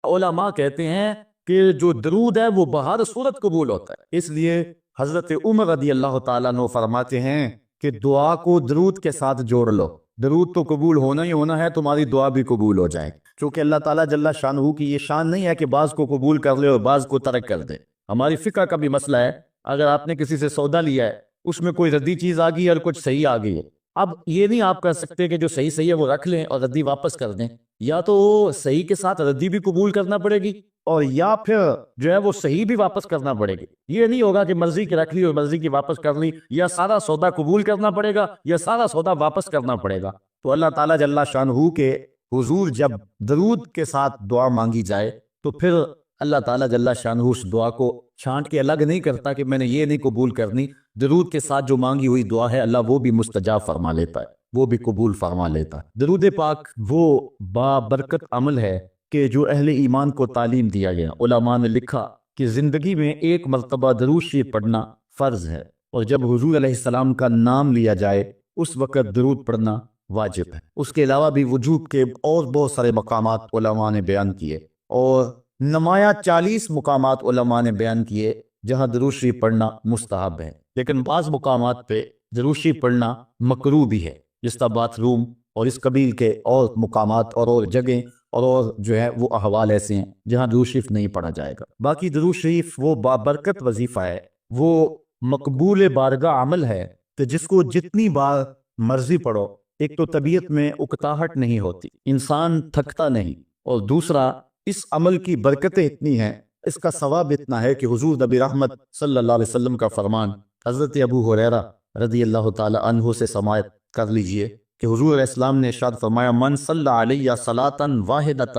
علماء کہتے ہیں کہ جو درود ہے وہ بہر صورت قبول ہوتا ہے، اس لیے حضرت عمر رضی اللہ تعالیٰ عنہ فرماتے ہیں کہ دعا کو درود کے ساتھ جوڑ لو، درود تو قبول ہونا ہی ہونا ہے، تمہاری دعا بھی قبول ہو جائے گی، کیونکہ اللہ تعالیٰ جل شانہ کی یہ شان نہیں ہے کہ بعض کو قبول کر لے اور بعض کو ترک کر دے۔ ہماری فقہ کا بھی مسئلہ ہے، اگر آپ نے کسی سے سودا لیا ہے، اس میں کوئی ردی چیز آ گئی اور کچھ صحیح آ گئی ہے، اب یہ نہیں آپ کر سکتے کہ جو صحیح صحیح ہے وہ رکھ لیں اور ردی واپس کر دیں، یا تو صحیح کے ساتھ ردی بھی قبول کرنا پڑے گی اور یا پھر جو ہے وہ صحیح بھی واپس کرنا پڑے گی۔ یہ نہیں ہوگا کہ مرضی کی رکھ لی اور مرضی کی واپس کر لی، یا سارا سودا قبول کرنا پڑے گا یا سارا سودا واپس کرنا پڑے گا۔ تو اللہ تعالیٰ جل شانہ کے حضور جب درود کے ساتھ دعا مانگی جائے تو پھر اللہ تعالیٰ جل شانہ اس دعا کو چھانٹ کے الگ نہیں کرتا کہ میں نے یہ نہیں قبول کرنی، درود کے ساتھ جو مانگی ہوئی دعا ہے اللہ وہ بھی مستجاب فرما لیتا ہے، وہ بھی قبول فرما لیتا ہے۔ درود پاک وہ بابرکت عمل ہے کہ جو اہل ایمان کو تعلیم دیا گیا۔ علماء نے لکھا کہ زندگی میں ایک مرتبہ درود شریف پڑھنا فرض ہے، اور جب حضور علیہ السلام کا نام لیا جائے اس وقت درود پڑھنا واجب ہے۔ اس کے علاوہ بھی وجوب کے اور بہت سارے مقامات علماء نے بیان کیے، اور نمایاں 40 مقامات علماء نے بیان کیے جہاں درود شریف پڑھنا مستحب ہے، لیکن بعض مقامات پہ درود شریف پڑھنا مکروہ بھی ہے، جس طرح باتھ روم اور اس قبیل کے اور مقامات اور جگہیں اور جو ہے وہ احوال ایسے ہیں جہاں درود شریف نہیں پڑھا جائے گا۔ باقی درود شریف وہ بابرکت وظیفہ ہے، وہ مقبول بارگاہ عمل ہے کہ جس کو جتنی بار مرضی پڑھو، ایک تو طبیعت میں اکتاہٹ نہیں ہوتی، انسان تھکتا نہیں، اور دوسرا اس عمل کی برکتیں اتنی ہیں، اس کا ثواب اتنا ہے کہ حضور نبی رحمت صلی اللہ علیہ وسلم کا فرمان حضرت ابو ہریرہ رضی اللہ تعالی عنہ سے سماعت کر لیجئے کہ حضور علیہ السلام نے ارشاد فرمایا من صلی علیہ صلاۃ واحدۃ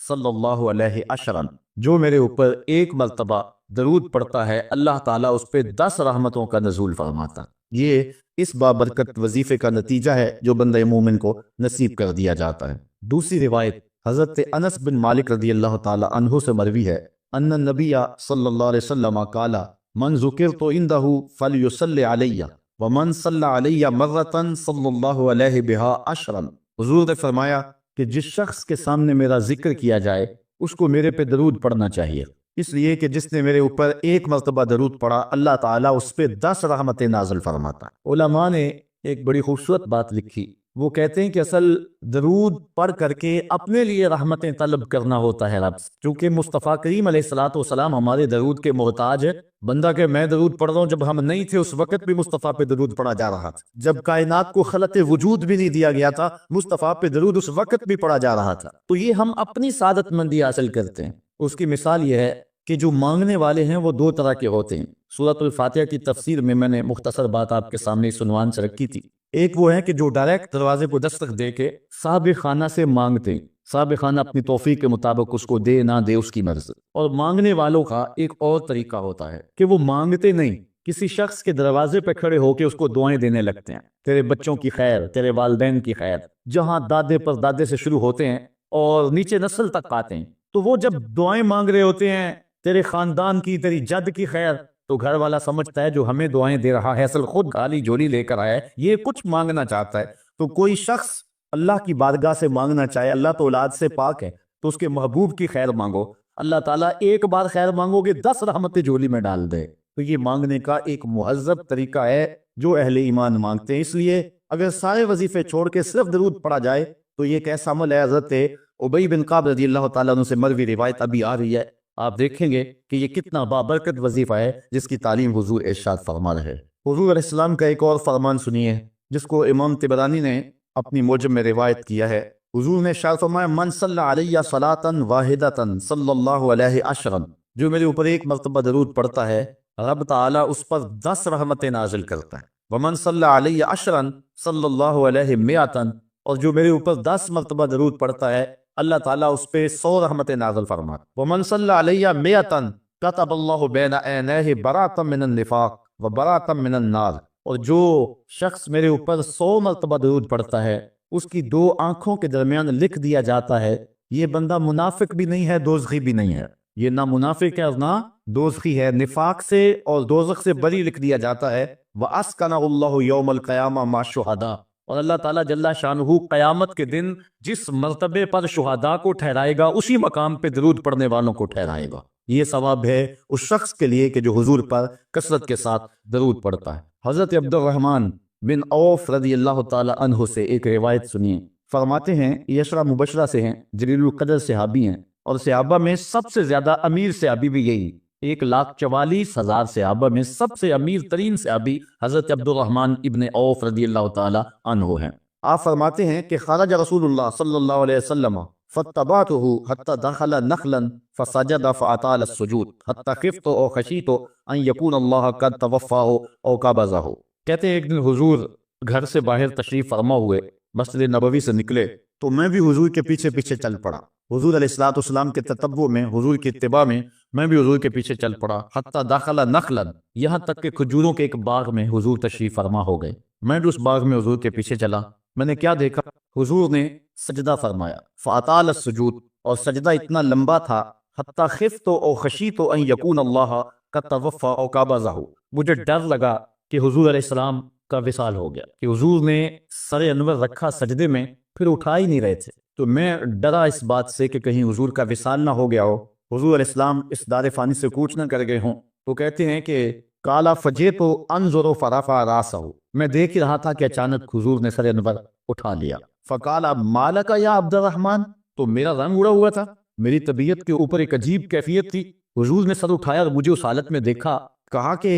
صلی اللہ علیہ عشرا، جو میرے اوپر ایک مرتبہ درود پڑھتا ہے اللہ تعالیٰ اس پہ 10 رحمتوں کا نزول فرماتا۔ یہ اس بابرکت وظیفے کا نتیجہ ہے جو بندہ مومن کو نصیب کر دیا جاتا ہے۔ دوسری روایت حضرت انس بن مالک رضی اللہ تعالی عنہ سے مروی ہے ان النبی صلی اللہ علیہ وسلم قال من ذکرت عنده فلیصلی علیہ ومن صلی علیہ مرۃ صلی اللہ علیہ بہا عشرا، حضور نے فرمایا کہ جس شخص کے سامنے میرا ذکر کیا جائے اس کو میرے پہ درود پڑھنا چاہیے، اس لیے کہ جس نے میرے اوپر ایک مرتبہ درود پڑھا اللہ تعالیٰ اس پہ 10 رحمتیں نازل فرماتا۔ علماء نے ایک بڑی خوبصورت بات لکھی، وہ کہتے ہیں کہ اصل درود پڑھ کر کے اپنے لیے رحمتیں طلب کرنا ہوتا ہے رب سے، چونکہ مصطفیٰ کریم علیہ الصلوۃ والسلام ہمارے درود کے محتاج ہے۔ بندہ کہ میں درود پڑھ رہا ہوں، جب ہم نہیں تھے اس وقت بھی مصطفیٰ پہ درود پڑھا جا رہا تھا، جب کائنات کو خلق وجود بھی نہیں دیا گیا تھا مصطفیٰ پہ درود اس وقت بھی پڑھا جا رہا تھا۔ تو یہ ہم اپنی سعادت مندی حاصل کرتے ہیں۔ اس کی مثال یہ ہے کہ جو مانگنے والے ہیں وہ 2 طرح کے ہوتے ہیں۔ سورۃ الفاتحہ کی تفسیر میں نے مختصر بات آپ کے سامنے اس عنوان سے رکھی تھی۔ ایک وہ ہے کہ جو ڈائریکٹ دروازے کو دستک دے کے صاحب خانہ سے مانگتے ہیں، صاحب خانہ اپنی توفیق کے مطابق اس کو دے نہ دے اس کی مرضی۔ اور مانگنے والوں کا ایک اور طریقہ ہوتا ہے کہ وہ مانگتے نہیں، کسی شخص کے دروازے پہ کھڑے ہو کے اس کو دعائیں دینے لگتے ہیں، تیرے بچوں کی خیر، تیرے والدین کی خیر، جہاں دادے پر دادے سے شروع ہوتے ہیں اور نیچے نسل تک آتے ہیں۔ تو وہ جب دعائیں مانگ رہے ہوتے ہیں تیرے خاندان کی، تیری جد کی خیر، تو گھر والا سمجھتا ہے جو ہمیں دعائیں دے رہا ہے اصل خود خالی جھولی لے کر آیا ہے، یہ کچھ مانگنا چاہتا ہے۔ تو کوئی شخص اللہ کی بارگاہ سے مانگنا چاہے، اللہ تو اولاد سے پاک ہے، تو اس کے محبوب کی خیر مانگو، اللہ تعالیٰ ایک بار خیر مانگو گے 10 رحمتیں جھولی میں ڈال دے۔ تو یہ مانگنے کا ایک مہذب طریقہ ہے جو اہل ایمان مانگتے ہیں۔ اس لیے اگر سارے وظیفے چھوڑ کے صرف درود پڑھا جائے تو یہ ایک ایسا عمل ہے۔ حضرت ابی بن کعب رضی اللہ تعالیٰ عنہ سے مروی روایت ابھی آ رہی ہے، آپ دیکھیں گے کہ یہ کتنا بابرکت وظیفہ ہے جس کی تعلیم حضور ارشاد فرما رہے۔ حضور علیہ السلام کا ایک اور فرمان سنیے جس کو امام طبرانی نے اپنی موجم میں روایت کیا ہے۔ حضور نے ارشاد فرمایا من صلی علیہ صلاۃ واحدۃ صلی اللہ علیہ عشرا، جو میرے اوپر ایک مرتبہ درود پڑھتا ہے رب تعالیٰ اس پر 10 رحمتیں نازل کرتا ہے۔ ومن صلی علیہ عشرا صلی اللہ علیہ مئۃ، اور جو میرے اوپر 10 مرتبہ درود پڑھتا ہے اللہ تعالیٰ اس پہ 100 رحمتیں نازل فرماتا۔ ومن صلی علیہ مئۃ کتب اللہ بین عینیہ براۃ من النفاق وبراۃ من النار، اور جو شخص میرے اوپر 100 مرتبہ درود پڑھتا ہے اس کی 2 آنکھوں کے درمیان لکھ دیا جاتا ہے یہ بندہ منافق بھی نہیں ہے دوزخی بھی نہیں ہے، یہ نہ منافق ہے اور نہ دوزخی ہے، نفاق سے اور دوزخ سے بری لکھ دیا جاتا ہے۔ وَأَسْكَنَهُ اللَّهُ يَوْمَ الْقِيَامَةِ مَعَ الشُّهَدَاءِ، اور اللہ تعالیٰ جل شانہ قیامت کے دن جس مرتبے پر شہداء کو ٹھہرائے گا اسی مقام پہ درود پڑھنے والوں کو ٹھہرائے گا۔ یہ ثواب ہے اس شخص کے لیے کہ جو حضور پر کثرت کے ساتھ درود پڑھتا ہے۔ حضرت عبد الرحمن بن عوف رضی اللہ تعالی عنہ سے ایک روایت سنیے، فرماتے ہیں یہ عشرہ مبشرہ سے ہیں، جلیل القدر صحابی ہیں، اور صحابہ میں سب سے زیادہ امیر صحابی بھی یہی، 1,44,000 صحابہ میں سب سے امیر ترین صحابی حضرت عبد الرحمن ابن عوف رضی اللہ تعالی عنہ ہیں۔ آپ فرماتے ہیں کہ خرج رسول اللہ صلی اللہ علیہ وسلم فاتبعته حتى دخل نخلا فسجد فاطال السجود حتى خفت او خشیت ان يكون الله قد توفاه او قبضه۔ کہتے ہیں ایک دن حضور گھر سے باہر تشریف فرما ہوئے، مسجد نبوی سے نکلے تو میں بھی حضور کے پیچھے پیچھے چل پڑا۔ حضور علیہ الصلوۃ والسلام کے تتبع میں، حضور کی اتباع میں میں بھی حضور کے پیچھے چل پڑا۔ حتی داخل نخلا، یہاں تک کہ کھجوروں کے ایک باغ میں حضور تشریف فرما ہو گئے۔ میں بھی اس باغ میں حضور کے پیچھے چلا، میں نے کیا دیکھا؟ حضور نے سجدہ فرمایا، فاطال السجود، اور سجدہ اتنا لمبا تھا، حتی خفت او خشیت ان یکون اللہ قد توفى او قبضہ، مجھے ڈر لگا کہ حضور علیہ السلام کا وصال ہو گیا، کہ حضور نے سر انور رکھا سجدے میں پھر اٹھا ہی نہیں رہے تھے، تو میں ڈرا اس بات سے کہ کہیں حضور کا وصال نہ ہو گیا ہو، حضور علیہ السلام اس دار فانی سے کوچ نہ کر گئے ہوں۔ تو کہتے ہیں کہ کالا فجیت انظر فرفع راسہ، میں دیکھ ہی رہا تھا کہ اچانک حضور نے سر انور اٹھا لیا۔ فقالا مالک یا عبد الرحمن، تو میرا رنگ اڑا ہوا تھا، میری طبیعت کے اوپر ایک عجیب کیفیت تھی۔ حضور نے سر اٹھایا اور مجھے اس حالت میں دیکھا، کہا کہ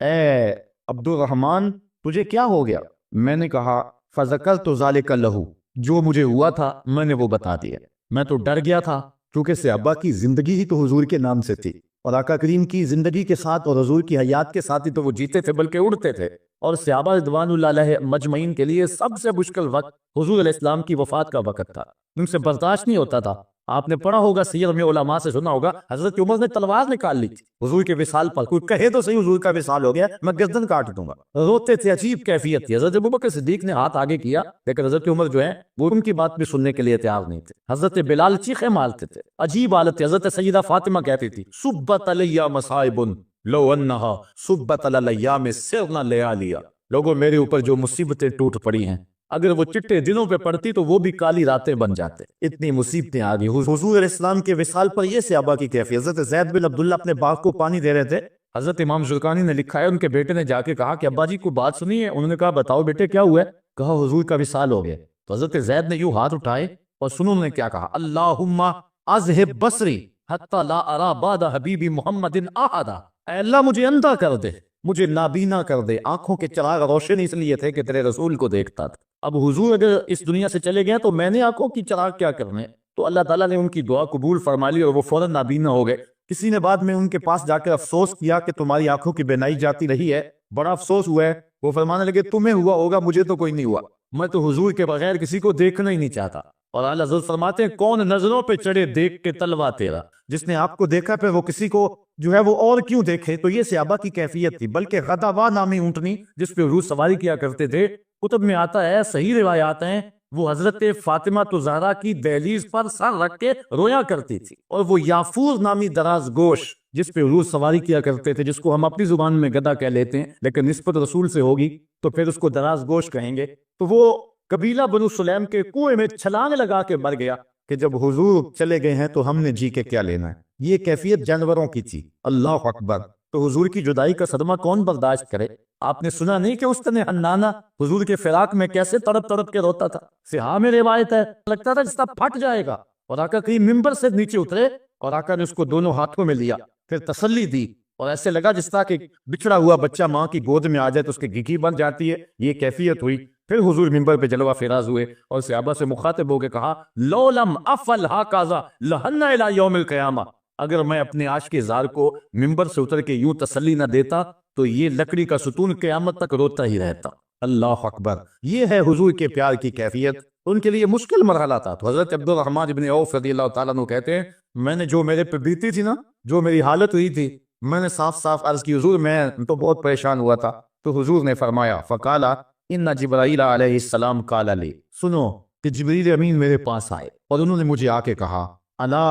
اے عبد الرحمن تجھے کیا ہو گیا؟ میں نے کہا فذکرت ذالک لہ، جو مجھے ہوا تھا میں نے وہ بتا دیا۔ میں تو ڈر گیا تھا کیونکہ صحابہ کی زندگی ہی تو حضور کے نام سے تھی، اور آقا کریم کی زندگی کے ساتھ اور حضور کی حیات کے ساتھ ہی تو وہ جیتے تھے بلکہ اڑتے تھے، اور صحابہ رضوان اللہ علیہ مجمعین کے لیے سب سے مشکل وقت حضور علیہ السلام کی وفات کا وقت تھا، ان سے برداشت نہیں ہوتا تھا۔ آپ نے پڑھا ہوگا، سیر میں علماء سے سنا ہوگا، حضرت عمر نے تلوار نکال لی تھی حضور کے وصال پر، کوئی کہے تو صحیح حضور کا وصال ہو گیا میں گردن کاٹ دوں گا، روتے تھے، عجیب کیفیت تھی۔ حضرت ابوبکر صدیق نے ہاتھ آگے کیا، لیکن حضرت عمر جو ہے وہ ان کی بات بھی سننے کے لیے تیار نہیں تھے۔ حضرت بلال چیخے مارتے تھے، عجیب حالت تھی۔ حضرت سیدہ فاطمہ کہتی تھی صبت علی مصائب لو انہا صبت علی الیام سرنا لیالیا، لوگوں میرے اوپر جو مصیبتیں ٹوٹ پڑی ہیں اگر وہ چٹے دنوں پہ پڑتی تو وہ بھی کالی راتیں بن جاتے، اتنی مصیبتیں آ گئی۔ حضور علیہ السلام کے وصال پر یہ صحابہ کی کیفیت۔ حضرت زید بن عبداللہ اپنے باغ کو پانی دے رہے تھے، حضرت امام زرقانی نے لکھا ہے ان کے بیٹے نے جا کے کہا کہ ابا جی کو بات سنی ہے؟ انہوں نے کہا بتاؤ بیٹے کیا ہوا ہے؟ کہا حضور کا وصال ہو گیا۔ تو حضرت زید نے یوں ہاتھ اٹھائے اور سنو انہوں نے کیا کہا، اللہم اذہب بصری حتی لا ارا بعد حبیبی محمد احدا، اے اللہ مجھے اندھا کر دے، مجھے نابینا کر دے، آنکھوں کے چراغ روشن اس لیے تھے کہ تیرے رسول کو دیکھتا تھا، اب حضور اگر اس دنیا سے چلے گئے تو میں نے آنکھوں کی چراغ کیا کرنے؟ تو اللہ تعالیٰ نے ان کی دعا قبول فرما لی اور وہ فوراً نابینا ہو گئے۔ کسی نے بعد میں ان کے پاس جا کر افسوس کیا کہ تمہاری آنکھوں کی بینائی جاتی رہی ہے، بڑا افسوس ہوا ہے۔ وہ فرمانے لگے تمہیں ہوا ہوگا، مجھے تو کوئی نہیں ہوا، میں تو حضور کے بغیر کسی کو دیکھنا ہی نہیں چاہتا۔ اور اعلیٰ حضرت فرماتے ہیں کون نظروں پہ چڑھے دیکھ کے تلوا تیرا، جس نے آپ کو دیکھا پھر وہ کسی کو جو ہے وہ اور کیوں دیکھے؟ تو یہ صحابہ کی کیفیت تھی۔ بلکہ غداوا نامی اونٹنی جس پہ حضور سواری کیا کرتے تھے، کتب میں آتا ہے، صحیح روایات ہیں، وہ حضرت فاطمہ زہرا کی دہلیز پر سر رکھ کے رویا کرتی تھی، اور وہ یافور نامی دراز گوش جس پہ حضور سواری کیا کرتے تھے، جس کو ہم اپنی زبان میں گدھا کہہ لیتے ہیں لیکن نسبت رسول سے ہوگی تو پھر اس کو دراز گوش کہیں گے، تو وہ قبیلہ بنو سلیم کے کنویں میں چھلانگ لگا کے مر گیا کہ جب حضور چلے گئے ہیں تو ہم نے جی کے کیا لینا ہے۔ یہ کیفیت جانوروں کی تھی، اللہ اکبر۔ تو حضور کی جدائی کا صدمہ کون برداشت کرے؟ آپ نے سنا نہیں کہ اس نے حنانہ حضور کے فراق میں کیسے تڑپ تڑپ کے روتا تھا؟ صحاح میں روایت ہے، لگتا تھا جس طرح پھٹ جائے گا، اور آقا کریم ممبر سے نیچے اترے اور آقا نے اس کو دونوں ہاتھوں میں لیا، پھر تسلی دی، اور ایسے لگا جس طرح کہ بچھڑا ہوا بچہ ماں کی گود میں آ جائے تو اس کی گھیگی بن جاتی ہے، یہ کیفیت ہوئی۔ پھر حضور منبر پہ جلوہ فراز ہوئے اور صحابہ سے مخاطب ہو کے کہا لو لم افل ہاکازا لہن الی یوم القیامہ، اگر میں اپنے عاشق زار کو منبر سے اتر کے یوں تسلی نہ دیتا تو یہ لکڑی کا ستون قیامت تک روتا ہی رہتا۔ اللہ اکبر، یہ ہے حضور کے پیار کی کیفیت۔ ان کے لیے مشکل مرحلہ تھا، تو حضرت عبد الرحمن ابن عوف رضی اللہ تعالیٰ عنہ کہتے ہیں میں نے جو میرے پہ بیتی تھی نا، جو میری حالت ہوئی تھی، میں نے صاف صاف عرض کی حضور میں تو بہت پریشان ہوا تھا۔ تو حضور نے فرمایا فقالا ان جبرائیل علیہ السلام قال لی، سنو کہ جبریل امین میرے پاس آئے اور انہوں نے مجھے آ کے کہا الا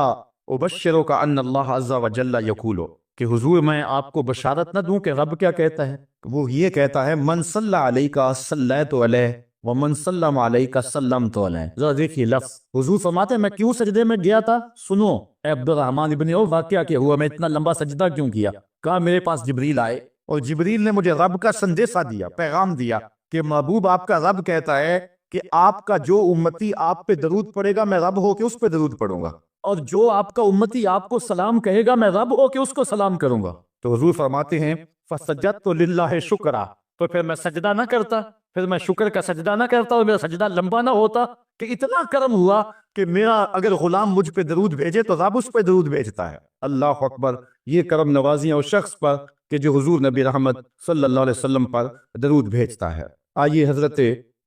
ابشرک ان اللہ عز وجل یقول، کہ حضور میں آپ کو بشارت نہ دوں کہ رب کیا کہتا ہے؟ وہ یہ کہتا ہے من صلی علیک صلیت علیہ ومن سلم علیک سلمت علیہ۔ ذرا دیکھیے لفظ، حضور فرماتے ہیں میں کیوں سجدے میں گیا تھا؟ سنو اے عبد الرحمن ابن عوف، واقعہ کیا ہوا، میں اتنا لمبا سجدہ کیوں کیا؟ کہا میرے پاس جبریل آئے اور جبریل نے مجھے رب کا سندیسہ دیا، پیغام دیا کہ محبوب آپ کا رب کہتا ہے کہ آپ کا جو امتی آپ پہ درود پڑے گا میں رب ہو کے اس پہ درود پڑوں گا، اور جو آپ کا امتی آپ کو سلام کہے گا میں رب ہو کے اس کو سلام کروں گا۔ تو حضور فرماتے ہیں فسجدت للہ شکرا، تو پھر میں سجدہ نہ کرتا، پھر میں شکر کا سجدہ نہ کرتا اور میرا سجدہ لمبا نہ ہوتا کہ اتنا کرم ہوا کہ میرا اگر غلام مجھ پہ درود بھیجے تو رب اس پہ درود بھیجتا ہے۔ اللہ اکبر، یہ کرم نوازیاں اس شخص پر کہ جو حضور نبی رحمت صلی اللہ علیہ وسلم پر درود بھیجتا ہے۔ آئیے حضرت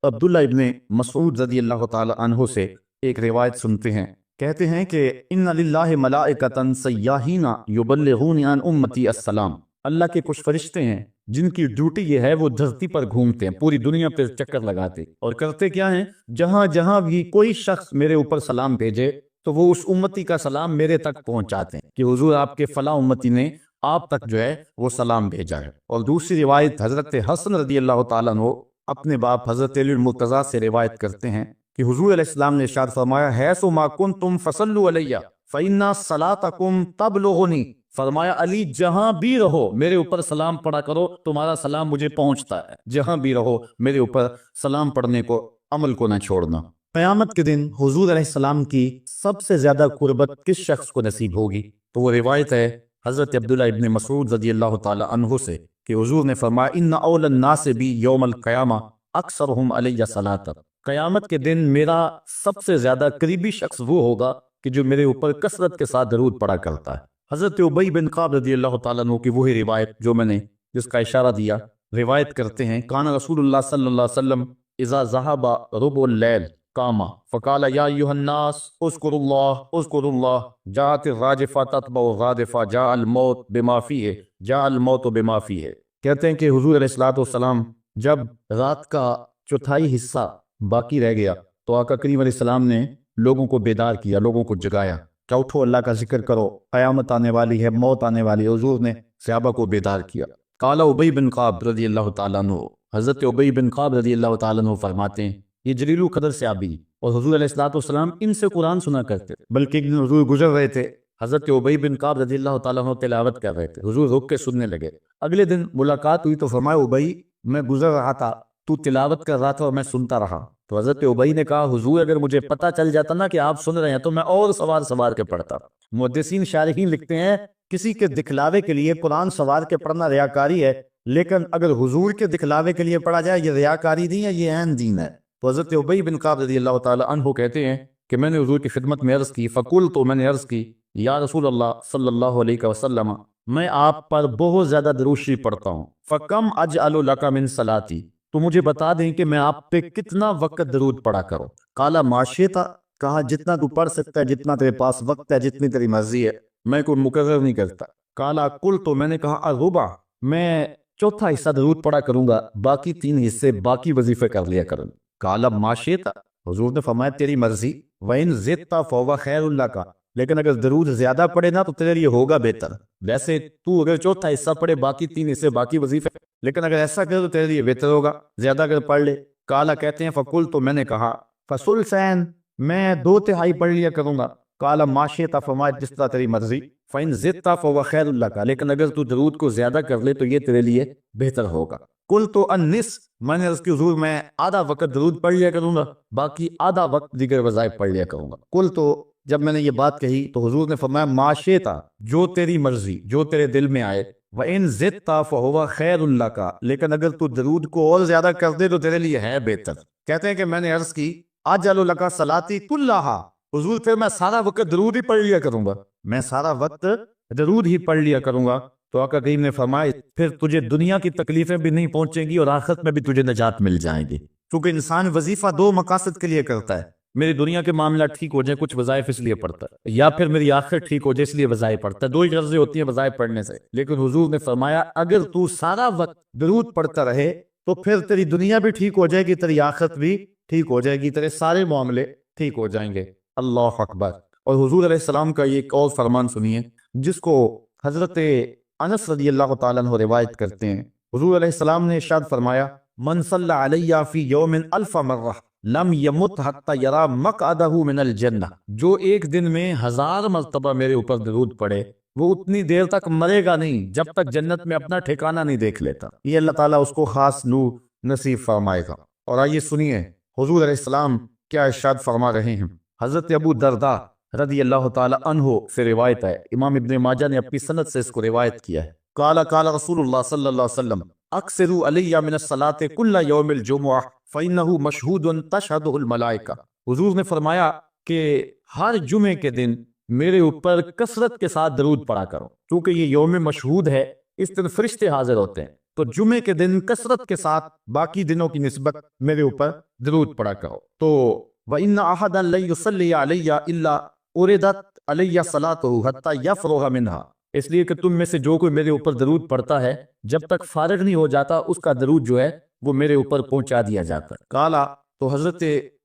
عبداللہ ابن مسعود رضی اللہ تعالی عنہ سے ایک روایت سنتے ہیں، کہتے ہیں کہ ان للہ ملائکۃ سیاحین یبلغون عن امتی السلام، اللہ کے کچھ فرشتے ہیں جن کی ڈیوٹی یہ ہے وہ دھرتی پر گھومتے ہیں، پوری دنیا پہ چکر لگاتے، اور کرتے کیا ہیں؟ جہاں جہاں بھی کوئی شخص میرے اوپر سلام بھیجے تو وہ اس امتی کا سلام میرے تک پہنچاتے ہیں کہ حضور آپ کے فلاں امتی نے آپ تک جو ہے وہ سلام بھیجا ہے۔ اور دوسری روایت حضرت حسن رضی اللہ تعالیٰ عنہ اپنے باپ حضرت علی المرتضیٰ سے روایت کرتے ہیں کہ حضور علیہ السلام نے ارشاد فرمایا حیث ما کنتم فصلوا علیہ فإن صلاتکم تبلغنی، فرمایا علی جہاں بھی رہو میرے اوپر سلام پڑھا کرو، تمہارا سلام مجھے پہنچتا ہے، جہاں بھی رہو میرے اوپر سلام پڑھنے کو عمل کو نہ چھوڑنا۔ قیامت کے دن حضور علیہ السلام کی سب سے زیادہ قربت کس شخص کو نصیب ہوگی؟ تو وہ روایت ہے حضرت عبداللہ ابن مسعود رضی اللہ تعالی عنہ سے کہ حضور نے فرمایا ان اول الناس بی یوم القیامہ اکثرہم علیہ صلاۃ، قیامت کے دن میرا سب سے زیادہ قریبی شخص وہ ہوگا کہ جو میرے اوپر کثرت کے ساتھ درود پڑھا کرتا ہے۔ حضرت ابی بن کعب رضی اللہ تعالیٰ عنہ کی وہی روایت جو میں نے جس کا اشارہ دیا، روایت کرتے ہیں کان رسول اللہ صلی اللہ علیہ وسلم اذا ذهب ربع اللیل قام فقال یا ایھا الناس اذکروا اللہ جاءت الراجفہ تتبع الرادفہ جاء الموت بما فیہ جاء الموت بما فیہ۔ کہتے ہیں کہ حضور علیہ الصلوۃ والسلام جب رات کا چوتھائی حصہ باقی رہ گیا تو آقا کریم علیہ السلام نے لوگوں کو بیدار کیا، لوگوں کو جگایا کہ اٹھو اللہ کا ذکر کرو، قیامت آنے والی ہے، موت آنے والی ہے۔ حضور نے صحابہ کو بیدار کیا۔ قال ابی بن کعب رضی اللہ تعالیٰ عنہ، حضرت ابی بن کعب رضی اللہ تعالیٰ عنہ فرماتے ہیں یہ جلیل القدر صحابی، اور حضور علیہ الصلوۃ والسلام ان سے قرآن سنا کرتے، بلکہ ایک دن حضور گزر رہے تھے، حضرت ابی بن کعب رضی اللہ تعالیٰ عنہ تلاوت کر رہے تھے، حضور رک کے سننے لگے۔ اگلے دن ملاقات ہوئی تو فرمایا ابی میں گزر رہا تھا، تو تلاوت کر رہا تھا اور میں سنتا رہا۔ تو حضرت ابی نے کہا حضور اگر مجھے پتہ چل جاتا نا کہ آپ سن رہے ہیں تو میں اور سوار کے پڑھتا۔ محدثین شارحین لکھتے ہیں کسی کے دکھلاوے کے لیے قرآن سوار کے پڑھنا ریاکاری ہے، لیکن اگر حضور کے دکھلاوے کے لیے پڑھا جائے یہ ریاکاری نہیں ہے، یہ عین دین ہے۔ تو حضرت ابی بن کعب رضی اللہ تعالی عنہ کہتے ہیں کہ میں نے حضور کی خدمت میں عرض کی، فقلت، تو میں نے عرض کی یا رسول اللہ صلی اللہ علیہ وسلم میں آپ پر بہت زیادہ درود شریف پڑھتا ہوں، فکم اجعل لک من صلاتی، تو مجھے بتا دیں کہ میں آپ پہ کتنا وقت درود پڑھا کروں۔ قال ما شئت، کہا جتنا تو پڑھ سکتا ہے، جتنا تیرے پاس وقت ہے، جتنی تیری مرضی ہے، میں کوئی مقرر نہیں کرتا۔ قال قلت، تو میں نے کہا الربع، میں چوتھا حصہ درود پڑھا کروں گا، باقی 3 حصے باقی وظیفے کر لیا کروں۔ قال ما شئت، حضور نے فرمایا تیری مرضی، وَإِن زِدْتَ فَهُوَ خَيْرٌ لَكَ، لیکن اگر درود زیادہ پڑھے نا تو تیرے لیے ہوگا بہتر۔ ویسے تو اگر چوتھا حصہ پڑھے، باقی 3 حصے باقی وظیفے، لیکن اگر ایسا کرے تو تیرے لیے بہتر ہوگا، زیادہ اگر پڑھ لے۔ قال کہتے ہیں فقلت، تو میں نے کہا فثلثین، میں 2/3 پڑھ لیا کروں گا۔ قال ما شئت، فرمایا جس طرح تیری مرضی، فَإِن زِدْتَ فَهُوَ خَيْرٌ لَكَ، لیکن اگر تو درود کو زیادہ کر لے تو یہ تیرے لیے بہتر ہوگا۔ قلت النصف، میں نے عرض کی حضور میں آدھا وقت درود پڑھ لیا کروں گا، باقی آدھا وقت دیگر وظائف پڑھ لیا کروں گا۔ قلت، جب میں نے یہ بات کہی تو حضور نے فرمایا ما شئت، جو تیری مرضی، جو تیرے دل میں آئے، وَإِن زِدْتَ فَهُوَ خَيْرٌ لَكَ، لیکن اگر تو درود کو اور زیادہ کر دے تو تیرے لیے ہے بہتر۔ کہتے ہیں کہ میں نے عرض کی اجعل لک صلاتی کلھا، حضور پھر میں سارا وقت درود ہی پڑھ لیا کروں گا، میں سارا وقت درود ہی پڑھ لیا کروں گا۔ تو آقا کریم نے فرمایا پھر تجھے دنیا کی تکلیفیں بھی نہیں پہنچیں گی اور آخرت میں بھی تجھے نجات مل جائیں گی، کیونکہ انسان وظیفہ 2 مقاصد کے لیے کرتا ہے، میری دنیا کے معاملات ٹھیک ہو جائیں کچھ وظائف اس لیے پڑھتا ہے، یا پھر میری آخرت ٹھیک ہو جائے اس لیے وظائف پڑھتا ہے، 2 ہی غرضیں ہوتی ہیں وظائف پڑھنے سے۔ لیکن حضور نے فرمایا اگر تو سارا وقت درود پڑھتا رہے تو پھر تیری دنیا بھی ٹھیک ہو جائے گی، تیری آخرت بھی ٹھیک ہو جائے گی، تیرے سارے معاملے ٹھیک ہو جائیں گے۔ اللہ اکبر۔ اور حضور علیہ السلام کا یہ ایک اور فرمان سنیے جس کو حضرت انس رضی اللہ تعالیٰ عنہ روایت کرتے ہیں۔ حضور علیہ السلام نے ارشاد فرمایا من صلی علیہ فی یوم الف مرہ لم یمت حتی یرا مقعدہ من الجنہ، جو ایک دن میں 1000 مرتبہ میرے اوپر درود پڑے وہ اتنی دیر تک مرے گا نہیں جب تک جنت میں اپنا ٹھکانہ نہیں دیکھ لیتا۔ یہ اللہ تعالیٰ اس کو خاص نور نصیب فرمائے گا۔ اور آئیے سنیے حضور علیہ السلام کیا ارشاد فرما رہے ہیں۔ حضرت ابو درداء رضی اللہ تعالی عنہ سے روایت ہے، امام ابن ماجہ نے اپنی سند سے اس کو روایت کیا ہے۔ قال رسول اللہ صلی اللہ علیہ وسلم اکثروا علی من الصلاة کل یوم الجمعہ فإنہ مشہود تشہدہ الملائکہ۔ حضور نے فرمایا کہ ہر جمعے کے دن میرے اوپر کثرت کے ساتھ درود پڑا کرو، کیونکہ یہ یوم مشہود ہے، اس دن فرشتے حاضر ہوتے ہیں، تو جمعے کے دن کثرت کے ساتھ باقی دنوں کی نسبت میرے اوپر درود پڑا کرو۔ تو وَإِنَّ أَحَدًا لَن يُصَلِّيَ عَلَيَّ إِلَّا أُرِدَتْ عَلَيَّ صَلَاتُهُ حَتَّى يَفْرُغَ مِنْهَا، اس لیے کہ تم میں سے جو کوئی میرے اوپر درود پڑتا ہے جب تک فارغ نہیں ہو جاتا اس کا درود جو ہے وہ میرے اوپر پہنچا دیا جاتا ہے۔ کالا، تو حضرت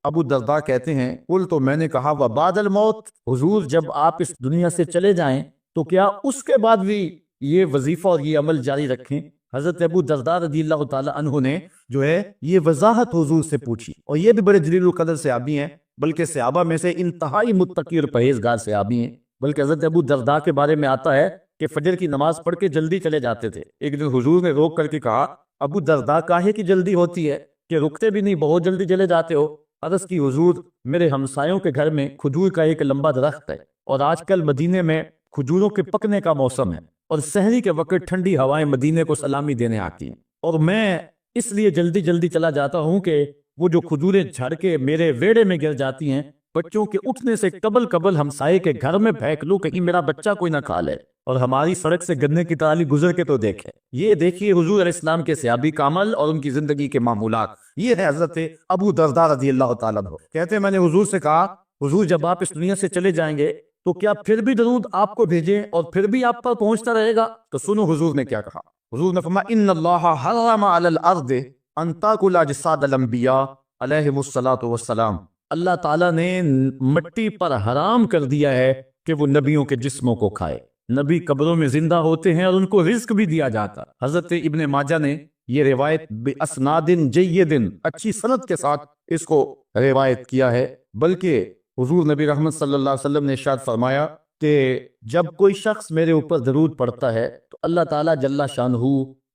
ابو درداء کہتے ہیں قل، تو میں نے کہا وبعد الموت، حضور جب آپ اس دنیا سے چلے جائیں تو کیا اس کے بعد بھی یہ وظیفہ اور یہ عمل جاری رکھیں؟ حضرت ابو درداء رضی اللہ تعالی عنہ نے جو ہے یہ وضاحت حضور سے پوچھی، اور یہ بھی بڑے جلیل القدر صحابی ہیں، بلکہ صحابہ میں سے انتہائی متقی اور پرہیزگار صحابی ہیں۔ بلکہ حضرت ابو درداء کے بارے میں آتا ہے کہ فجر کی نماز پڑھ کے جلدی چلے جاتے تھے۔ ایک دن حضور نے روک کر کے کہا ابو درداء کاہے کی جلدی ہوتی ہے کہ رکتے بھی نہیں، بہت جلدی چلے جاتے ہو؟ عرض کی حضور میرے ہمسایوں کے گھر میں کھجور کا ایک لمبا درخت ہے، اور آج کل مدینے میں کھجوروں کے پکنے کا موسم ہے، اور سحری کے وقت ٹھنڈی ہوائیں مدینے کو سلامی دینے آتی ہیں، اور میں اس لیے جلدی جلدی چلا جاتا ہوں کہ وہ جو کھجوریں جھڑ کے میرے ویڑے میں گر جاتی ہیں بچوں کے اٹھنے سے قبل ہمسائے کے گھر میں پھینک لوں کہیں میرا بچہ کوئی نہ کھا لے، اور ہماری سڑک سے گنے کی ٹرالی گزر کے تو دیکھے۔ یہ دیکھیے حضور علیہ السلام کے صحابی کا عمل اور ان کی زندگی کے معمولات۔ یہ ہے حضرت ابو درداء رضی اللہ تعالیٰ عنہ، کہتے ہیں میں نے حضور سے کہا حضور جب آپ اس دنیا سے چلے جائیں گے تو کیا پھر بھی درود آپ کو بھیجیں اور پھر بھی آپ پر پہنچتا رہے گا؟ تو سنو حضور نے کیا کہا۔ حضور نے فرمایا ان اللہ حرم علی الارض ان تاکل اجساد الانبیاء علیہم الصلاۃ والسلام، اللہ تعالیٰ نے مٹی پر حرام کر دیا ہے کہ وہ نبیوں کے جسموں کو کھائے۔ نبی قبروں میں زندہ ہوتے ہیں اور ان کو رزق بھی دیا جاتا۔ حضرت ابن ماجہ نے یہ روایت باسناد جید، اچھی سند کے ساتھ اس کو روایت کیا ہے، بلکہ حضور نبی رحمت صلی اللہ علیہ وسلم نے ارشاد فرمایا کہ جب کوئی شخص میرے اوپر درود پڑتا ہے تو اللہ تعالیٰ جل شانہ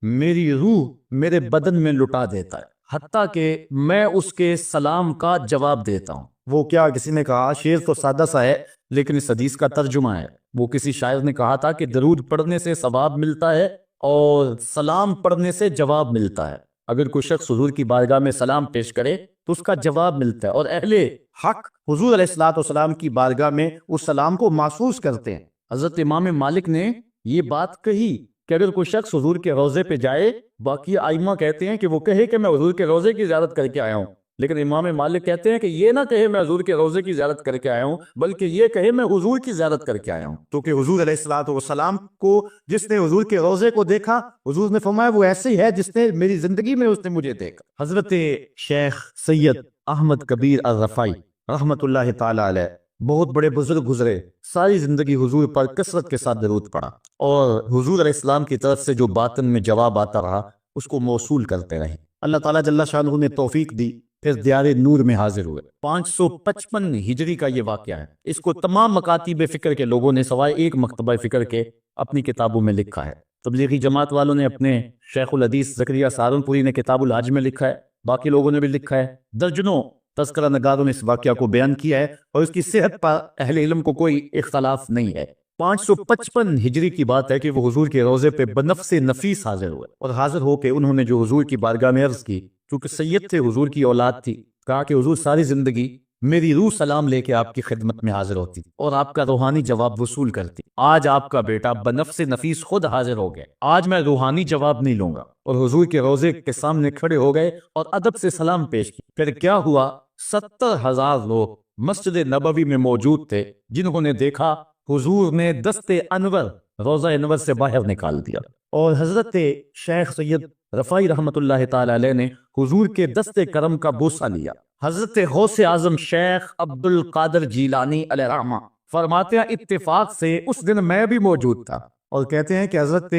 میری روح میرے بدن میں لٹا دیتا ہے، حتیٰ کہ میں اس کے سلام کا جواب دیتا ہوں۔ وہ کیا، کسی نے کہا شعر تو سادہ سا ہے لیکن اس حدیث کا ترجمہ ہے۔ وہ کسی شاعر نے کہا تھا کہ درود پڑھنے سے ثواب ملتا ہے اور سلام پڑھنے سے جواب ملتا ہے۔ اگر کوئی شخص حضور کی بارگاہ میں سلام پیش کرے تو اس کا جواب ملتا ہے، اور اہل حق حضور علیہ الصلوۃ والسلام کی بارگاہ میں اس سلام کو محسوس کرتے ہیں۔ حضرت امام مالک نے یہ بات کہی کہ اگر کوئی شخص حضور کے روضے پہ جائے، باقی ائمہ کہتے ہیں کہ وہ کہے کہ میں حضور کے روضے کی زیارت کر کے آیا ہوں، لیکن امام مالک کہتے ہیں کہ یہ نہ کہے میں حضور کے روضے کی زیارت کر کے آیا ہوں، بلکہ یہ کہے میں حضور کی زیارت کر کے آیا ہوں، تو کہ حضور علیہ الصلوۃ والسلام کو جس نے حضور کے روضے کو دیکھا، حضور نے فرمایا وہ ایسے ہی ہے جس نے میری زندگی میں اس نے مجھے دیکھا۔ حضرت شیخ سید احمد کبیر الرفاعی رحمت اللہ تعالی علیہ بہت بڑے بزرگ گزرے، ساری زندگی حضور پر کثرت کے ساتھ درود پڑا، اور حضور علیہ السلام کی طرف سے جو باطن میں جواب آتا رہا اس کو موصول کرتے رہے۔ اللہ تعالیٰ جل شانہ نے توفیق دی، پھر دیار نور میں حاضر ہوئے۔ 555 ہجری کا یہ واقعہ ہے۔ اس کو تمام مکاتب فکر کے لوگوں نے سوائے ایک مکتبہ فکر کے اپنی کتابوں میں لکھا ہے۔ تبلیغی جماعت والوں نے اپنے شیخ الحدیث زکریا سہارنپوری نے کتاب الحج میں لکھا ہے، باقی لوگوں نے بھی لکھا ہے، درجنوں تذکرہ نگاروں نے اس واقعہ کو بیان کیا ہے، اور اس کی صحت پر اہل علم کو کوئی اختلاف نہیں ہے۔ 555 ہجری کی بات ہے کہ وہ حضور کے روضے پہ بنفس نفیس حاضر ہوئے، اور حاضر ہو کے انہوں نے جو حضور کی بارگاہ میں عرض کی، چونکہ سید تھے، حضور کی اولاد تھی، کہا کہ حضور ساری زندگی میری روح سلام لے کے آپ کی خدمت میں حاضر ہوتی اور آپ کا روحانی جواب وصول کرتی۔ آج آپ کا بیٹا بنفس نفیس خود حاضر ہو گیا، آج میں روحانی جواب نہیں لوں گا، اور حضور کے روضے کے سامنے کھڑے ہو گئے اور ادب سے سلام پیش کی۔ پھر کیا ہوا، 70,000 لوگ مسجد نبوی میں موجود تھے جنہوں نے دیکھا حضور نے دست انور روضہ انور سے باہر نکال دیا، اور حضرت شیخ سید رفاعی رحمت اللہ تعالی علیہ نے حضور کے دست کرم کا بوسہ لیا۔ حضرت غوث اعظم شیخ عبد القادر جیلانی علیہ رحمہ فرماتے ہیں اتفاق سے اس دن میں بھی موجود تھا، اور کہتے ہیں کہ حضرت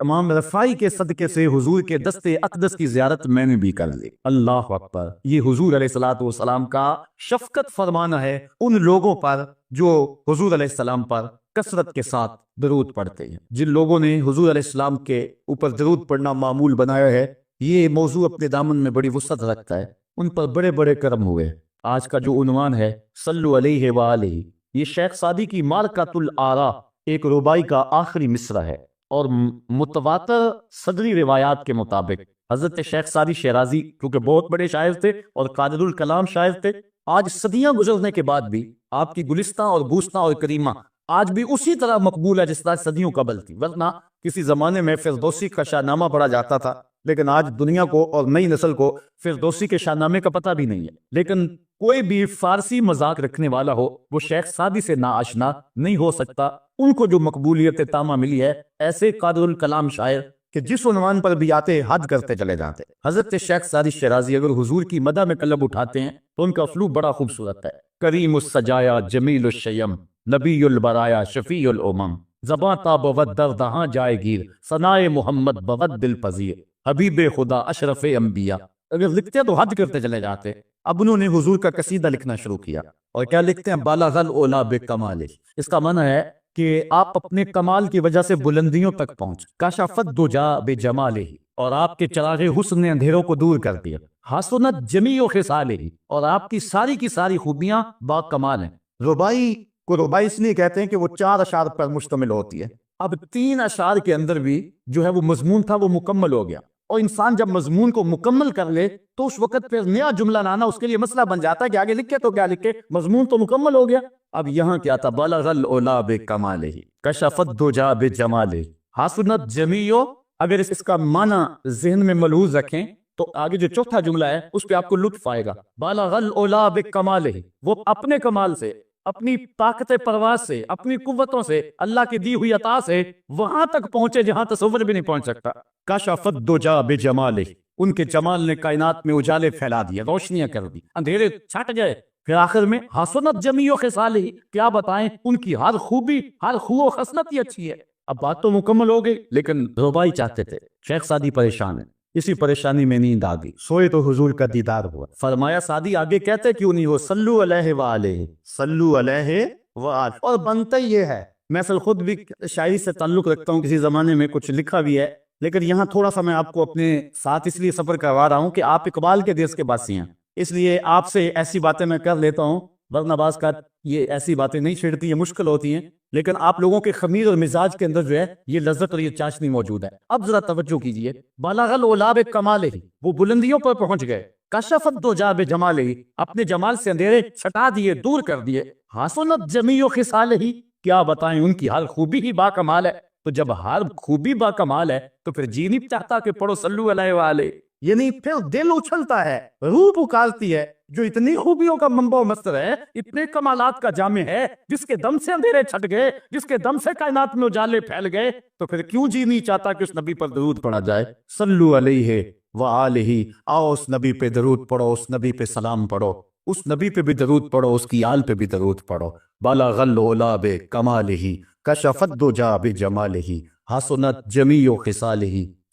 امام رفاعی کے صدقے سے حضور کے دست اقدس کی زیارت میں نے بھی کر لی۔ اللہ اکبر۔ یہ حضور علیہ الصلوۃ والسلام کا شفقت فرمانا ہے ان لوگوں پر جو حضور علیہ السلام پر کثرت کے ساتھ درود پڑھتے ہیں۔ جن لوگوں نے حضور علیہ السلام کے اوپر درود پڑھنا معمول بنایا ہے، یہ موضوع اپنے دامن میں بڑی وسعت رکھتا ہے، ان پر بڑے بڑے کرم ہوئے۔ آج کا جو عنوان ہے صلو علیہ وآلہ، یہ شیخ سعدی کی مارکۃ الآراء ایک ربائی کا آخری مصرع ہے، اور متواتر صدری روایات کے مطابق حضرت شیخ سعدی شیرازی کیونکہ بہت بڑے شاعر تھے اور قادر الکلام شاعر تھے، آج صدیاں گزرنے کے بعد بھی آپ کی گلستہ اور بوستہ اور کریمہ آج بھی اسی طرح مقبول ہے جس طرح صدیوں قبل تھی۔ ورنہ کسی زمانے میں فردوسی کا شاہ نامہ پڑھا جاتا تھا، لیکن آج دنیا کو اور نئی نسل کو فردوسی کے شاہ نامے کا پتہ بھی نہیں ہے۔ لیکن کوئی بھی فارسی مذاق رکھنے والا ہو وہ شیخ سعدی سے ناآشنا نہیں ہو سکتا۔ ان کو جو مقبولیت تامہ ملی ہے، ایسے قادر الکلام شاعر کہ جس عنوان پر بھی آتے حد کرتے چلے جاتے۔ حضرت شیخ سعدی شیرازی اگر حضور کی مدح میں قلب اٹھاتے ہیں تو ان کا اسلوب بڑا خوبصورت ہے۔ کریم السجایا جمیل الشیم نبی البرایا شفیع الامم، زباں تا بود دردہاں جائے گیر ثنائے محمد بود دل پذیر، حبیب خدا اشرف انبیاء۔ اگر لکھتے تو حد کرتے چلے جاتے۔ اب انہوں نے حضور کا قصیدہ لکھنا شروع کیا، اور کیا لکھتے ہیں؟ بالغ العلا بکمالہ۔ اس کا معنی ہے کہ آپ اپنے کمال کی وجہ سے بلندیوں تک پہنچ، کشفت دجا بجمالہ، اور آپ کے چراغ حسن نے اندھیروں کو دور کر دیا، حسنت جمیع خصالہ، اور آپ کی ساری خوبیاں با کمال ہیں۔ ربائی کو ربائی اس لیے کہتے ہیں کہ وہ 4 اشعار پر مشتمل ہوتی ہے۔ اب 3 اشعار کے اندر بھی جو ہے وہ مضمون تھا وہ مکمل ہو گیا، اور انسان جب مضمون کو مکمل کر لے تو اس وقت پھر نیا جملہ لانا اس کے لیے مسئلہ بن جاتا ہے کہ آگے لکھے تو کیا لکھے، مضمون تو مکمل ہو گیا۔ اب یہاں کیا تھا؟ بالغ العلا بکمالہ کشفت دجا بجمالہ حسنت جمیع۔ اگر اس کا معنی ذہن میں ملحوظ رکھیں تو آگے جو چوتھا جملہ ہے اس پہ آپ کو لطف آئے گا۔ بالغ العلا بکمالہ، وہ اپنے کمال سے، اپنی طاقت پرواز سے، اپنی قوتوں سے، اللہ کی دی ہوئی عطا سے وہاں تک پہنچے جہاں تصور بھی نہیں پہنچ سکتا۔ کشفت دجا بجمالہ، ان کے جمال نے کائنات میں اجالے پھیلا دیے، روشنیاں کر دی، اندھیرے چھٹ گئے۔ پھر آخر میں حسنت جمیع خصالہ، کیا بتائیں ان کی ہر خوبی، ہر خو و خصلت ہی اچھی ہے۔ اب بات تو مکمل ہو گئی، لیکن ربائی چاہتے تھے، شیخ سعدی پریشان ہے، اسی پریشانی میں نیند آ گئی، سوئے تو حضور کا دیدار ہوا۔ فرمایا سعدی آگے کہتے کیوں نہیں ہو؟ صلو علیہ وآلہ، صلو علیہ وآلہ۔ اور بنتا یہ ہے، میں اصل خود بھی شاعری سے تعلق رکھتا ہوں، کسی زمانے میں کچھ لکھا بھی ہے، لیکن یہاں تھوڑا سا میں آپ کو اپنے ساتھ اس لیے سفر کروا رہا ہوں کہ آپ اقبال کے دیس کے باسی ہیں، اس لیے آپ سے ایسی باتیں میں کر لیتا ہوں، ورنہ بعض کا یہ ایسی باتیں نہیں چھڑتی ہیں، مشکل ہوتی ہیں، لیکن آپ لوگوں کے خمیر اور مزاج کے اندر جو ہے یہ لذت اور یہ چاشنی موجود ہے۔ اب ذرا توجہ کیجئے، بالغ العلا بکمالہ، وہ بلندیوں پر پہنچ گئے، کشفت دجا بجمالہ، اپنے جمال سے اندھیرے چھٹا دیے، دور کر دیے، حسنت جمیع خصالہ، کیا بتائیں ان کی ہر خوبی ہی با کمال ہے۔ تو جب ہر خوبی با کمال ہے تو پھر جی نہیں چاہتا کہ پڑھو صلو علیہ وآلہ، یعنی پھر دل اچھلتا ہے، روح پکارتی ہے، جو اتنی خوبیوں کا منبع و مصدر ہے، اتنے کمالات کا جامع ہے، جس کے دم سے اندھیرے چھٹ گئے، جس کے دم سے کائنات میں اجالے پھیل گئے، تو پھر کیوں جی نہیں چاہتا کہ اس نبی پر درود پڑھا جائے؟ صلو علیہ وآلہ، آؤ اس نبی پہ درود پڑھو، اس نبی پہ سلام پڑھو، اس نبی پہ بھی درود پڑھو، اس کی آل پہ بھی درود پڑھو۔ بالغ العلا بکمالہ کشفت دجا بجمالہ حسنت جمیع خصالہ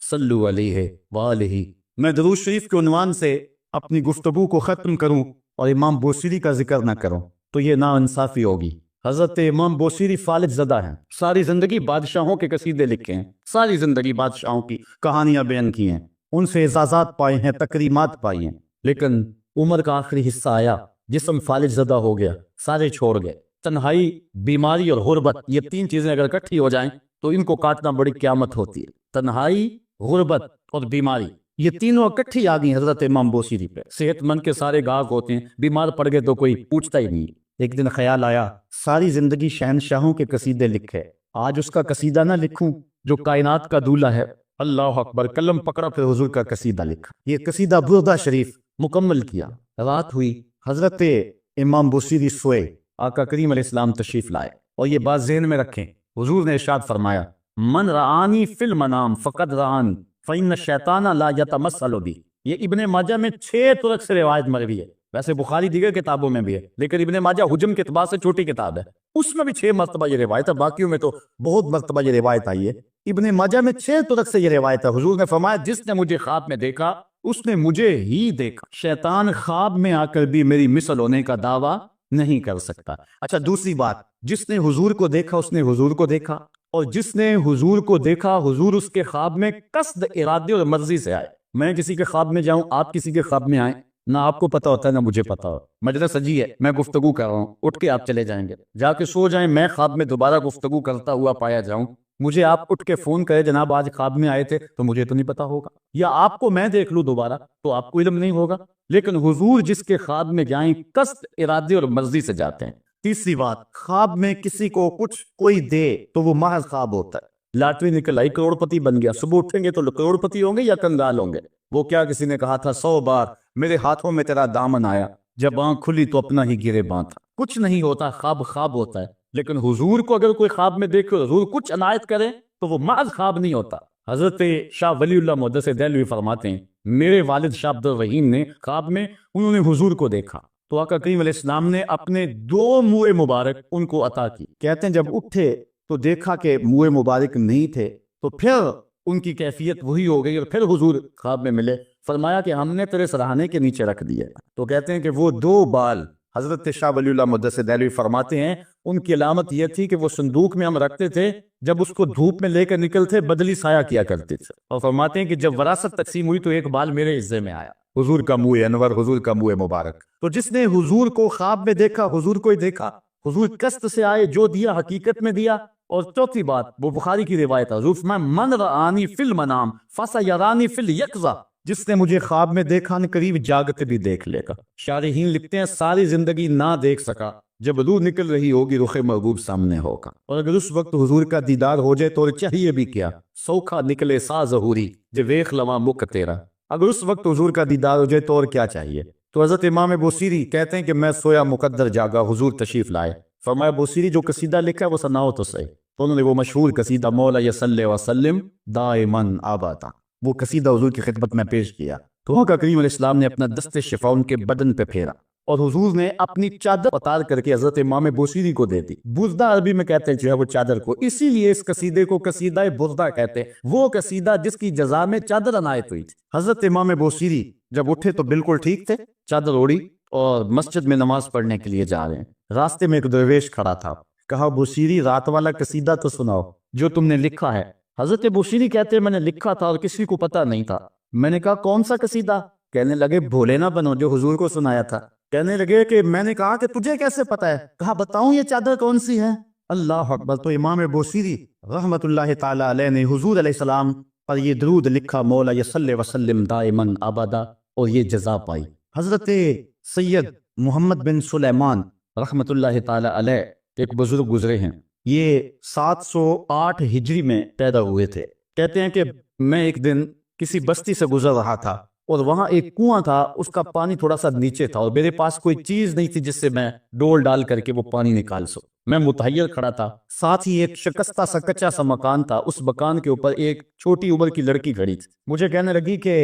صلو علیہ وآلہ۔ میں درود شریف کے عنوان سے اپنی گفتگو کو ختم کروں اور امام بوصیری کا ذکر نہ کروں تو یہ ناانصافی ہوگی۔ حضرت امام بوصیری فالج زدہ ہیں، ساری زندگی بادشاہوں کے قصیدے لکھے ہیں، ساری زندگی بادشاہوں کی کہانیاں بیان کی ہیں، ان سے اعزازات پائے ہیں، تکریمات پائی ہیں، لیکن عمر کا آخری حصہ آیا، جسم فالج زدہ ہو گیا، سارے چھوڑ گئے۔ تنہائی، بیماری اور غربت، یہ 3 چیزیں اگر اکٹھی ہو جائیں تو ان کو کاٹنا بڑی قیامت ہوتی ہے۔ تنہائی، غربت اور بیماری، یہ تینوں اکٹھی آ گئی حضرت امام بوصیری پہ۔ صحت مند کے سارے گاہک ہوتے ہیں، بیمار پڑ گئے تو کوئی پوچھتا ہی نہیں۔ ایک دن خیال آیا، ساری زندگی شہنشاہوں کے قصیدے لکھے، آج اس کا قصیدہ نہ لکھوں جو کائنات کا دولہ ہے۔ اللہ اکبر، قلم پکڑا، پھر حضور کا قصیدہ لکھا۔ یہ قصیدہ بردہ شریف مکمل کیا۔ رات ہوئی، حضرت امام بوصیری سوئے، آقا کریم علیہ السلام تشریف لائے، اور یہ بات ذہن میں رکھیں، حضور نے ارشاد فرمایا، من رآنی فی المنام فقد رآنی فإن الشیطان لا یتمثل بی۔ یہ ابن ماجہ میں 6 طرق سے روایت مروی ہے، ویسے بخاری دیگر کتابوں میں بھی ہے، لیکن ابن ماجہ حجم کے اعتبار سے چھوٹی کتاب ہے، اس میں بھی 6 مرتبہ یہ روایت ہے، باقیوں میں تو بہت مرتبہ یہ روایت آئی ہے۔ ابن ماجہ میں 6 طرق سے یہ روایت ہے، حضور نے فرمایا جس نے مجھے خواب میں دیکھا اس نے مجھے ہی دیکھا، شیطان خواب میں آ کر بھی میری مثل ہونے کا دعویٰ نہیں کر سکتا۔ اچھا دوسری بات، جس نے حضور کو دیکھا اس نے حضور کو دیکھا، اور جس نے حضور کو دیکھا حضور اس کے خواب میں قصد، ارادے اور مرضی سے آئے۔ میں کسی کے خواب میں جاؤں، آپ کسی کے خواب میں آئیں، نہ آپ کو پتا ہوتا ہے نہ مجھے پتا ہو، مجلس سجی ہے، میں گفتگو کر رہا ہوں، اٹھ کے آپ چلے جائیں گے، جا کے سو جائیں، میں خواب میں دوبارہ گفتگو کرتا ہوا پایا جاؤں، مجھے آپ اٹھ کے فون کرے جناب آج خواب میں آئے تھے، تو مجھے تو نہیں پتا ہوگا، یا آپ کو میں دیکھ لوں دوبارہ تو آپ کو علم نہیں ہوگا، لیکن حضور جس کے خواب میں جائیں قصد، ارادے اور مرضی سے جاتے ہیں۔ تیسری بات، خواب میں کسی کو کچھ کوئی دے تو وہ محض خواب ہوتا ہے۔ لاٹری نکل آئی، کروڑ پتی بن گیا، صبح اٹھیں گے تو کروڑ پتی ہوں گے یا کنگال ہوں گے؟ وہ کیا کسی نے کہا تھا 100 بار میرے ہاتھوں میں تیرا دامن آیا، جب آنکھ کھلی تو اپنا ہی گرے باں تھا۔ کچھ نہیں ہوتا، خواب خواب ہوتا ہے، لیکن حضور کو اگر کوئی خواب میں دیکھے، حضور کچھ عنایت کرے تو وہ محض خواب نہیں ہوتا۔ حضرت شاہ ولی اللہ محدث دہلوی فرماتے ہیں میرے والد شاہ عبد الرحیم نے خواب میں انہوں نے حضور کو دیکھا تو آقا کریم علیہ السلام نے اپنے 2 منہ مبارک ان کو عطا کی۔ کہتے ہیں جب اٹھے تو دیکھا کہ منہ مبارک نہیں تھے، تو پھر ان کی کیفیت وہی ہو گئی اور پھر حضور خواب میں ملے، فرمایا کہ ہم نے تیرے سرہانے کے نیچے رکھ دیے۔ تو کہتے ہیں کہ وہ 2 بال حضرت شاہ ولی اللہ محدث دہلوی فرماتے ہیں ان کی علامت یہ تھی کہ وہ صندوق میں ہم رکھتے تھے، جب اس کو دھوپ میں لے کر نکلتے بدلی سایہ کیا کرتے تھے، اور فرماتے ہیں کہ جب وراثت تقسیم ہوئی تو ایک بال میرے حصے میں آیا، حضور کا منہ انور، حضور کا منہ مبارک۔ تو جس نے حضور کو خواب میں دیکھا حضور کو ہی دیکھا، حضور قصد سے آئے، جو دیا حقیقت میں دیا۔ اور چوتھی بات، وہ بخاری کی روایت ہے، حضور فرمایا من رآنی فی المنام فسیرانی فی الیقظہ، جس نے مجھے خواب میں دیکھا نہ قریب جاگتے بھی دیکھ لے گا۔ شارحین لکھتے ہیں ساری زندگی نہ دیکھ سکا، جب روح نکل رہی ہوگی رخ محبوب سامنے ہوگا، اور اگر اس وقت حضور کا دیدار ہو جائے تو چاہیے بھی کیا، سوکھا نکلے سا ظہوری جو ویخ لواں مک تیرا، اگر اس وقت حضور کا دیدار ہو جائے تو اور کیا چاہیے۔ تو حضرت امام بوصیری کہتے ہیں کہ میں سویا مقدر جاگا، حضور تشریف لائے، فرمایا بوصیری جو قصیدہ لکھا ہے وہ سناؤ تو صحیح، تو انہوں نے وہ مشہور قصیدہ مولا یصلی وسلم دائماً ابدا، وہ قصیدہ حضور کی خدمت میں پیش کیا، تو آقا کریم علیہ السلام نے اپنا دست شفا ان کے بدن پہ پھیرا، اور حضور نے اپنی چادر اتار کر کے حضرت امام بوصیری کو دے دی۔ بردہ عربی میں کہتے ہیں جو ہے وہ چادر کو، اسی لیے اس قصیدے کو قصیدہ بردہ کہتے ہیں، وہ قصیدہ جس کی جزا میں چادر عنایت ہوئی تھی۔ حضرت امام بوصیری جب اٹھے تو بالکل ٹھیک تھے، چادر اوڑی اور مسجد میں نماز پڑھنے کے لیے جا رہے ہیں، راستے میں ایک درویش کھڑا تھا، کہا بوصیری رات والا قصیدہ تو سناؤ جو تم نے لکھا ہے۔ حضرت بوصیری کہتے ہیں میں نے لکھا تھا اور کسی کو پتا نہیں تھا، میں نے کہا کون سا قصیدہ؟ کہنے لگے بھولے نہ بنو جو حضور کو سنایا تھا۔ کہنے لگے کہ میں نے کہا کہ تجھے کیسے پتا ہے؟ کہا بتاؤں یہ چادر کون سی ہے؟ اللہ اکبر! تو امام بوصیری رحمت اللہ تعالی علیہ نے حضور علیہ السلام پر یہ درود لکھا مولا یصلی وسلم دائماً ابدا، اور یہ جزا پائی۔ حضرت سید محمد بن سلیمان رحمت اللہ تعالی علیہ ایک بزرگ گزرے ہیں، یہ 708 ہجری میں پیدا ہوئے تھے۔ کہتے ہیں کہ میں ایک دن کسی بستی سے گزر رہا تھا اور وہاں ایک کنواں تھا، اس کا پانی تھوڑا سا نیچے تھا اور میرے پاس کوئی چیز نہیں تھی جس سے میں ڈول ڈال کر کے وہ پانی نکال سکوں، میں متحیر کھڑا تھا، ساتھ ہی ایک شکستہ سا کچا سا مکان تھا، اس مکان کے اوپر ایک چھوٹی عمر کی لڑکی کھڑی تھی۔ مجھے کہنے لگی کہ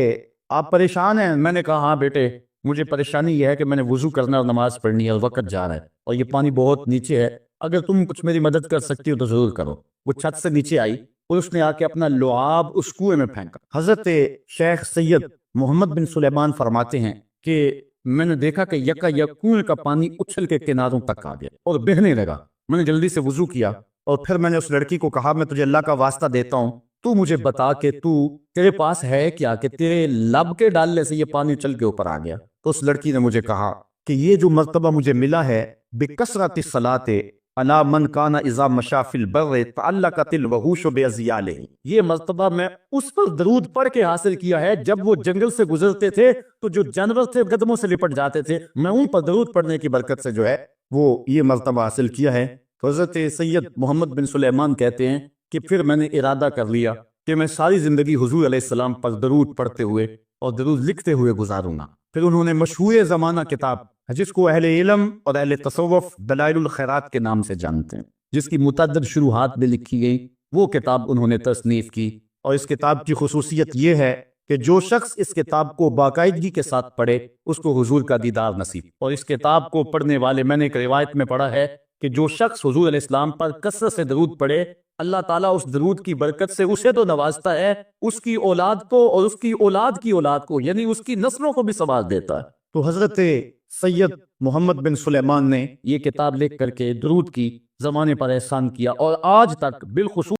آپ پریشان ہیں؟ میں نے کہا ہاں بیٹے، مجھے پریشانی یہ ہے کہ میں نے وضو کرنا اور نماز پڑھنی ہے اور وقت جا رہا ہے اور یہ پانی بہت نیچے ہے، اگر تم کچھ میری مدد کر سکتی ہو تو ضرور کرو۔ وہ چھت سے نیچے آئی اور اس نے آ کے اپنا لعاب اس کنویں میں پھینکا۔ حضرت شیخ سید محمد بن سلیمان فرماتے ہیں کہ میں نے دیکھا کہ یکا یک کنویں کا پانی اچھل کے کناروں تک آ گیا اور بہنے لگا۔ میں نے جلدی سے وضو کیا اور پھر میں نے اس لڑکی کو کہا میں تجھے اللہ کا واسطہ دیتا ہوں، تو مجھے بتا کہ تیرے پاس ہے کیا کہ تیرے لب کے ڈالنے سے یہ پانی چل کے اوپر آ گیا؟ تو اس لڑکی نے مجھے کہا کہ یہ جو مرتبہ مجھے ملا ہے بکثرت الصلاۃ علی من کان اذا مشى فی البر تعلقت الوحوش باذیالہ، یہ مرتبہ میں اس پر درود پڑھ کے حاصل کیا ہے جب وہ جنگل سے گزرتے تھے تو جو جانور تھے قدموں سے لپٹ جاتے تھے، میں ان پر درود پڑھنے کی برکت سے جو ہے وہ یہ مرتبہ حاصل کیا ہے۔ حضرت سید محمد بن سلیمان کہتے ہیں کہ پھر میں نے ارادہ کر لیا کہ میں ساری زندگی حضور علیہ السلام پر درود پڑھتے ہوئے اور درود لکھتے ہوئے گزاروں گا۔ پھر انہوں نے مشہور زمانہ کتاب جس کو اہل علم اور اہل تصوف دلائل الخیرات کے نام سے جانتے ہیں، جس کی متعدد شروحات میں لکھی گئی، وہ کتاب انہوں نے تصنیف کی، اور اس کتاب کی خصوصیت یہ ہے کہ جو شخص اس کتاب کو باقاعدگی کے ساتھ پڑھے اس کو حضور کا دیدار نصیب، اور اس کتاب کو پڑھنے والے، میں نے ایک روایت میں پڑھا ہے کہ جو شخص حضور علیہ السلام پر کثرت سے درود پڑھے اللہ تعالیٰ اس درود کی برکت سے اسے تو نوازتا ہے، اس کی اولاد کو اور اس کی اولاد کی اولاد کو، یعنی اس کی نسلوں کو بھی سنوار دیتا ہے۔ تو حضرت سید محمد بن سلیمان نے یہ کتاب لکھ کر کے درود کی زمانے پر احسان کیا، اور آج تک بالخصوص